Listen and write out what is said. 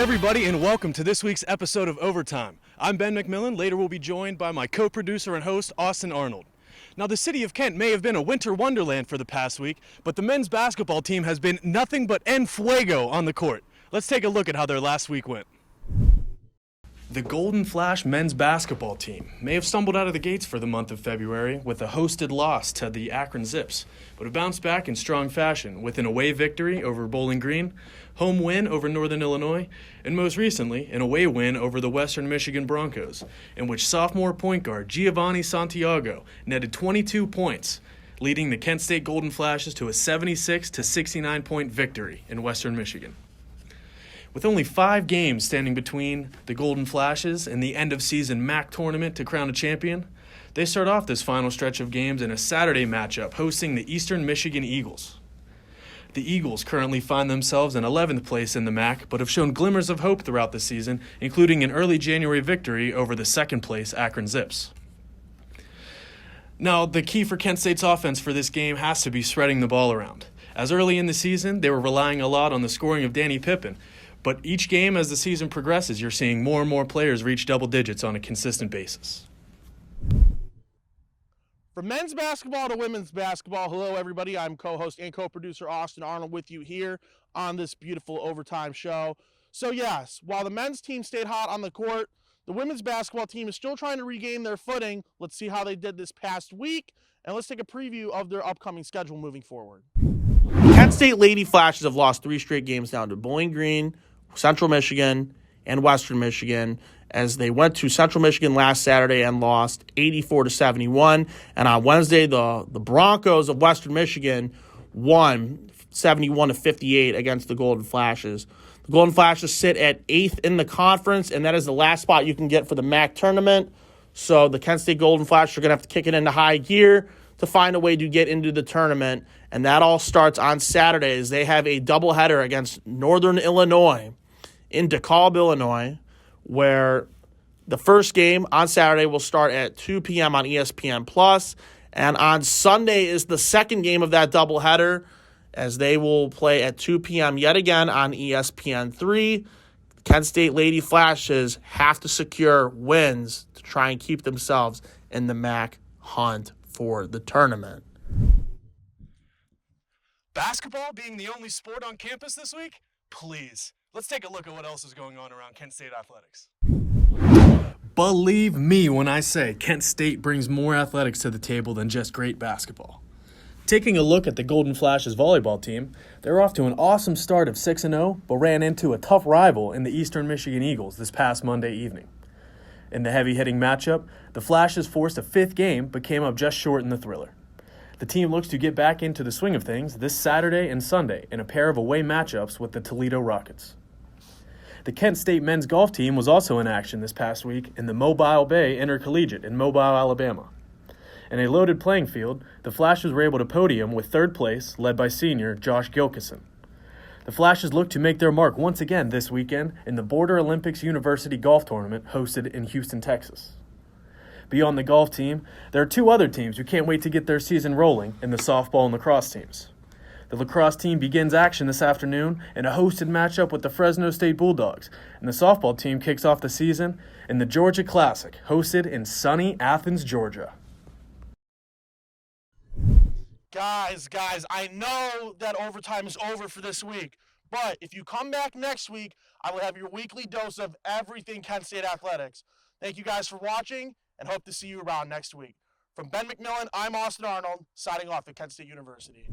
everybody, and welcome to this week's episode of Overtime. I'm Ben McMillen. Later we'll be joined by my co-producer and host, Austin Arnold. Now, the city of Kent may have been a winter wonderland for the past week, but the men's basketball team has been nothing but en fuego on the court. Let's take a look at how their last week went. The Golden Flash men's basketball team may have stumbled out of the gates for the month of February with a hosted loss to the Akron Zips, but have bounced back in strong fashion with an away victory over Bowling Green, home win over Northern Illinois, and most recently, an away win over the Western Michigan Broncos, in which sophomore point guard Giovanni Santiago netted 22 points, leading the Kent State Golden Flashes to a 76-69 point victory in Western Michigan. With only 5 games standing between the Golden Flashes and the end-of-season MAC tournament to crown a champion, they start off this final stretch of games in a Saturday matchup hosting the Eastern Michigan Eagles. The Eagles currently find themselves in 11th place in the MAC, but have shown glimmers of hope throughout the season, including an early January victory over the second-place Akron Zips. Now, the key for Kent State's offense for this game has to be spreading the ball around. As early in the season, they were relying a lot on the scoring of Danny Pippen, but each game as the season progresses, you're seeing more and more players reach double digits on a consistent basis. From men's basketball to women's basketball, hello everybody. I'm co-host and co-producer Austin Arnold with you here on this beautiful Overtime show. So yes, while the men's team stayed hot on the court, the women's basketball team is still trying to regain their footing. Let's see how they did this past week, and let's take a preview of their upcoming schedule moving forward. Kent State Lady Flashes have lost 3 straight games down to Bowling Green, Central Michigan, and Western Michigan, as they went to Central Michigan last Saturday and lost 84-71. And on Wednesday, the Broncos of Western Michigan won 71-58 against the Golden Flashes. The Golden Flashes sit at 8th in the conference, and that is the last spot you can get for the MAC tournament. So the Kent State Golden Flashes are going to have to kick it into high gear to find a way to get into the tournament. And that all starts on Saturdays. They have a doubleheader against Northern Illinois in DeKalb, Illinois, where the first game on Saturday will start at 2 p.m. on ESPN+, and on Sunday is the second game of that doubleheader, as they will play at 2 p.m. yet again on ESPN3. Kent State Lady Flashes have to secure wins to try and keep themselves in the MAC hunt for the tournament. Basketball being the only sport on campus this week? Please. Let's take a look at what else is going on around Kent State athletics. Believe me when I say Kent State brings more athletics to the table than just great basketball. Taking a look at the Golden Flashes volleyball team, they're off to an awesome start of 6-0, but ran into a tough rival in the Eastern Michigan Eagles this past Monday evening. In the heavy-hitting matchup, the Flashes forced a 5th game but came up just short in the thriller. The team looks to get back into the swing of things this Saturday and Sunday in a pair of away matchups with the Toledo Rockets. The Kent State men's golf team was also in action this past week in the Mobile Bay Intercollegiate in Mobile, Alabama. In a loaded playing field, the Flashes were able to podium with 3rd place, led by senior Josh Gilkison. The Flashes look to make their mark once again this weekend in the Border Olympics University Golf Tournament hosted in Houston, Texas. Beyond the golf team, there are 2 other teams who can't wait to get their season rolling in the softball and lacrosse teams. The lacrosse team begins action this afternoon in a hosted matchup with the Fresno State Bulldogs, and the softball team kicks off the season in the Georgia Classic, hosted in sunny Athens, Georgia. Guys, I know that overtime is over for this week, but if you come back next week, I will have your weekly dose of everything Kent State athletics. Thank you guys for watching, and hope to see you around next week. From Ben McMillen, I'm Austin Arnold, signing off at Kent State University.